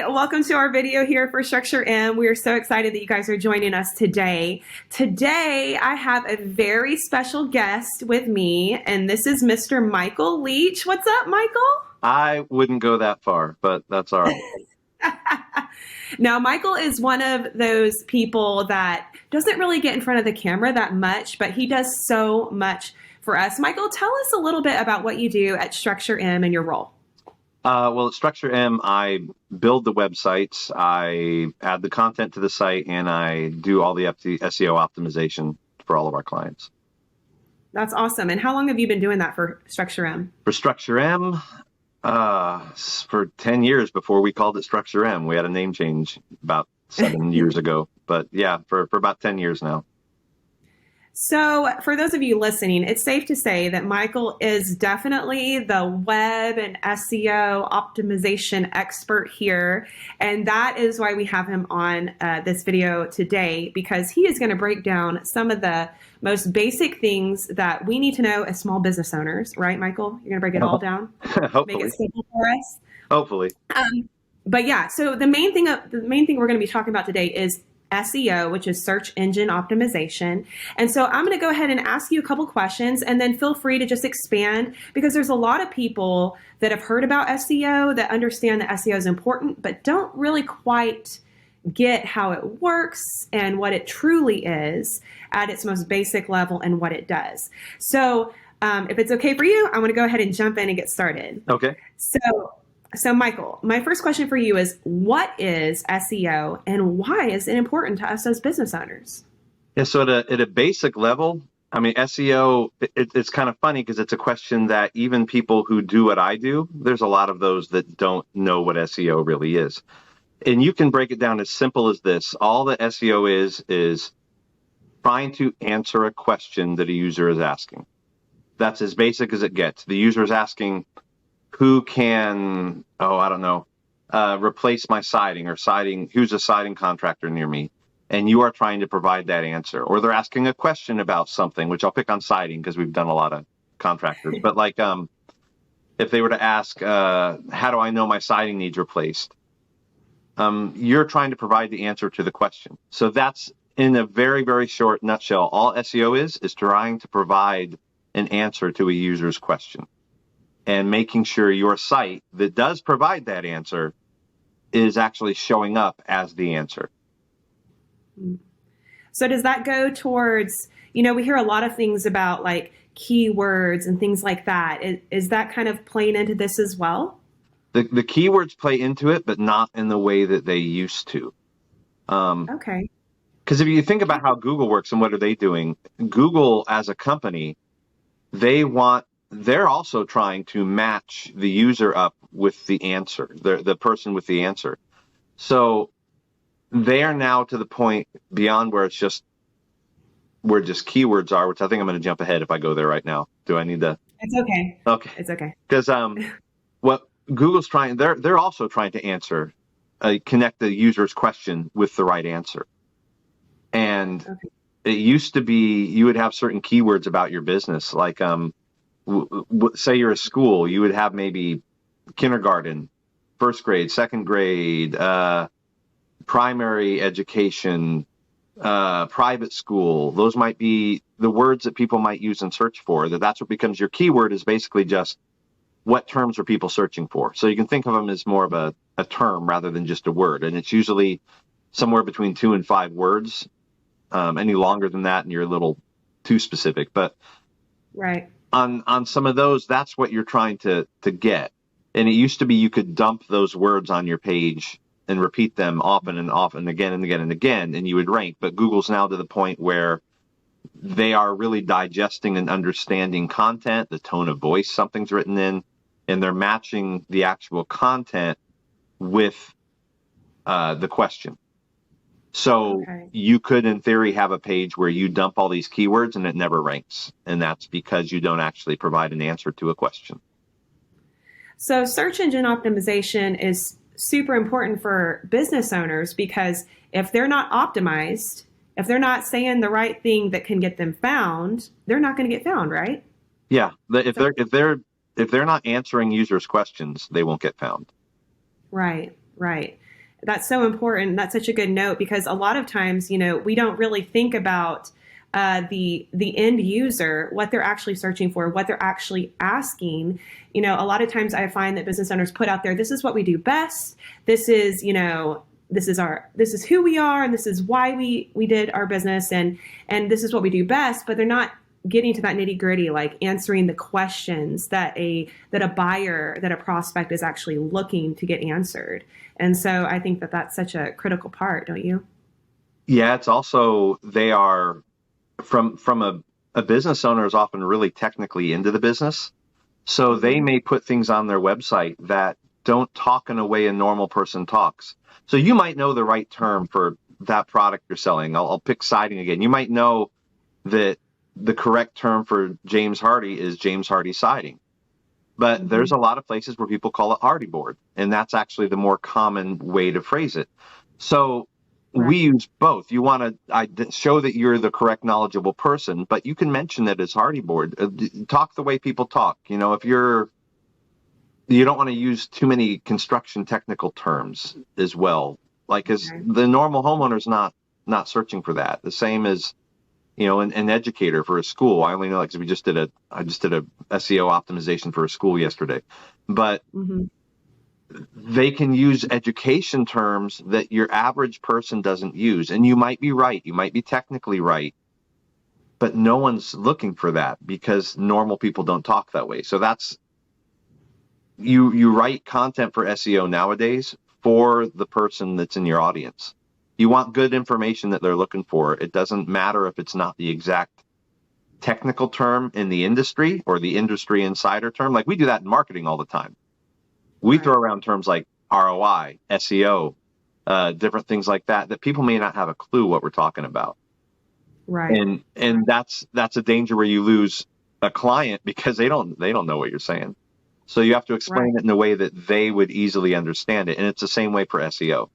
welcome to our video here for Structure M. We are so excited that you guys are joining us today. Today, I have a very special guest with me, and this is Mr. Michael Leach. What's up, Michael? I wouldn't go that far, but that's all right. Now, Michael is one of those people that doesn't really get in front of the camera that much, but he does so much for us. Michael, tell us a little bit about what you do at Structure M and your role. Well, at Structure M, I build the websites, I add the content to the site, and I do all the SEO optimization for all of our clients. That's awesome. And how long have you been doing that for Structure M? For Structure M, for 10 years before we called it Structure M. We had a name change about 7 years ago. But yeah, for about 10 years now. So for those of you listening, it's safe to say that Michael is definitely the web and SEO optimization expert here. And that is why we have him on this video today, because he is going to break down some of the most basic things that we need to know as small business owners. Right, Michael? You're going to break it all down? Hopefully. Make it simple for us? Hopefully. But yeah, so the main thing we're going to be talking about today is SEO, which is search engine optimization. And so I'm going to go ahead and ask you a couple questions, and then feel free to just expand, because there's a lot of people that have heard about SEO, that understand that SEO is important, but don't really quite get how it works and what it truly is at its most basic level and what it does. So if it's okay for you, I want to go ahead and jump in and get started. Okay. So Michael, my first question for you is, what is SEO and why is it important to us as business owners? Yeah, so at a basic level, I mean, SEO, it's kind of funny because it's a question that even people who do what I do, there's a lot of those that don't know what SEO really is. And you can break it down as simple as this. All that SEO is trying to answer a question that a user is asking. That's as basic as it gets. The user is asking, who can, replace my siding, or who's a siding contractor near me? And you are trying to provide that answer. Or they're asking a question about something, which I'll pick on siding because we've done a lot of contractors. But like if they were to ask, how do I know my siding needs replaced? You're trying to provide the answer to the question. So that's, in a very, very short nutshell, all SEO is trying to provide an answer to a user's question, and making sure your site that does provide that answer is actually showing up as the answer. So does that go towards, we hear a lot of things about like keywords and things like that. Is that kind of playing into this as well? The keywords play into it, but not in the way that they used to. Okay. Because if you think about how Google works and what are they doing, Google as a company, they're also trying to match the user up with the answer, the person with the answer. So they are now to the point beyond where just keywords are, which I think I'm going to jump ahead if I go there right now. Do I need to? It's okay. Okay. It's okay. Because what Google's trying, they're also trying to connect the user's question with the right answer. And okay. It used to be you would have certain keywords about your business, like say you're a school, you would have maybe kindergarten, first grade, second grade, primary education, private school. Those might be the words that people might use and search for. That's what becomes your keyword, is basically just what terms are people searching for. So you can think of them as more of a term rather than just a word. And it's usually somewhere between 2 and 5 words. Any longer than that, and you're a little too specific. But right. On some of those, that's what you're trying to get. And it used to be you could dump those words on your page and repeat them often and often, again and again and again, and you would rank. But Google's now to the point where they are really digesting and understanding content, the tone of voice something's written in, and they're matching the actual content with the question. So okay. You could, in theory, have a page where you dump all these keywords and it never ranks. And that's because you don't actually provide an answer to a question. So search engine optimization is super important for business owners, because if they're not optimized, if they're not saying the right thing that can get them found, they're not going to get found, right? Yeah. If they're not answering users' questions, they won't get found. Right. That's so important. That's such a good note because a lot of times, we don't really think about the end user, what they're actually searching for, what they're actually asking. A lot of times I find that business owners put out there, this is what we do best. This is, this is who we are, and this is why we did our business, and this is what we do best. But they're not getting to that nitty gritty, like answering the questions that a buyer, that a prospect is actually looking to get answered. And so I think that that's such a critical part, don't you? Yeah, it's also, they are from a business owner is often really technically into the business. So they may put things on their website that don't talk in a way a normal person talks. So you might know the right term for that product you're selling. I'll pick siding again. You might know that the correct term for James Hardy is James Hardy siding. But there's a lot of places where people call it Hardy board, and that's actually the more common way to phrase it. So we use both. You want to show that you're the correct knowledgeable person, but you can mention it as Hardy board. Talk the way people talk. If you don't want to use too many construction technical terms as well, like as the normal homeowner's not searching for that. The same as an educator for a school. I only know because I just did a SEO optimization for a school yesterday, but they can use education terms that your average person doesn't use. And you might be right. You might be technically right, but no one's looking for that because normal people don't talk that way. So that's, you write content for SEO nowadays for the person that's in your audience. You want good information that they're looking for. It doesn't matter if it's not the exact technical term in the industry or the industry insider term. Like we do that in marketing all the time. We throw around terms like ROI, SEO, different things like that people may not have a clue what we're talking about. Right. And that's a danger where you lose a client because they don't know what you're saying. So you have to explain it in a way that they would easily understand it. And it's the same way for SEO.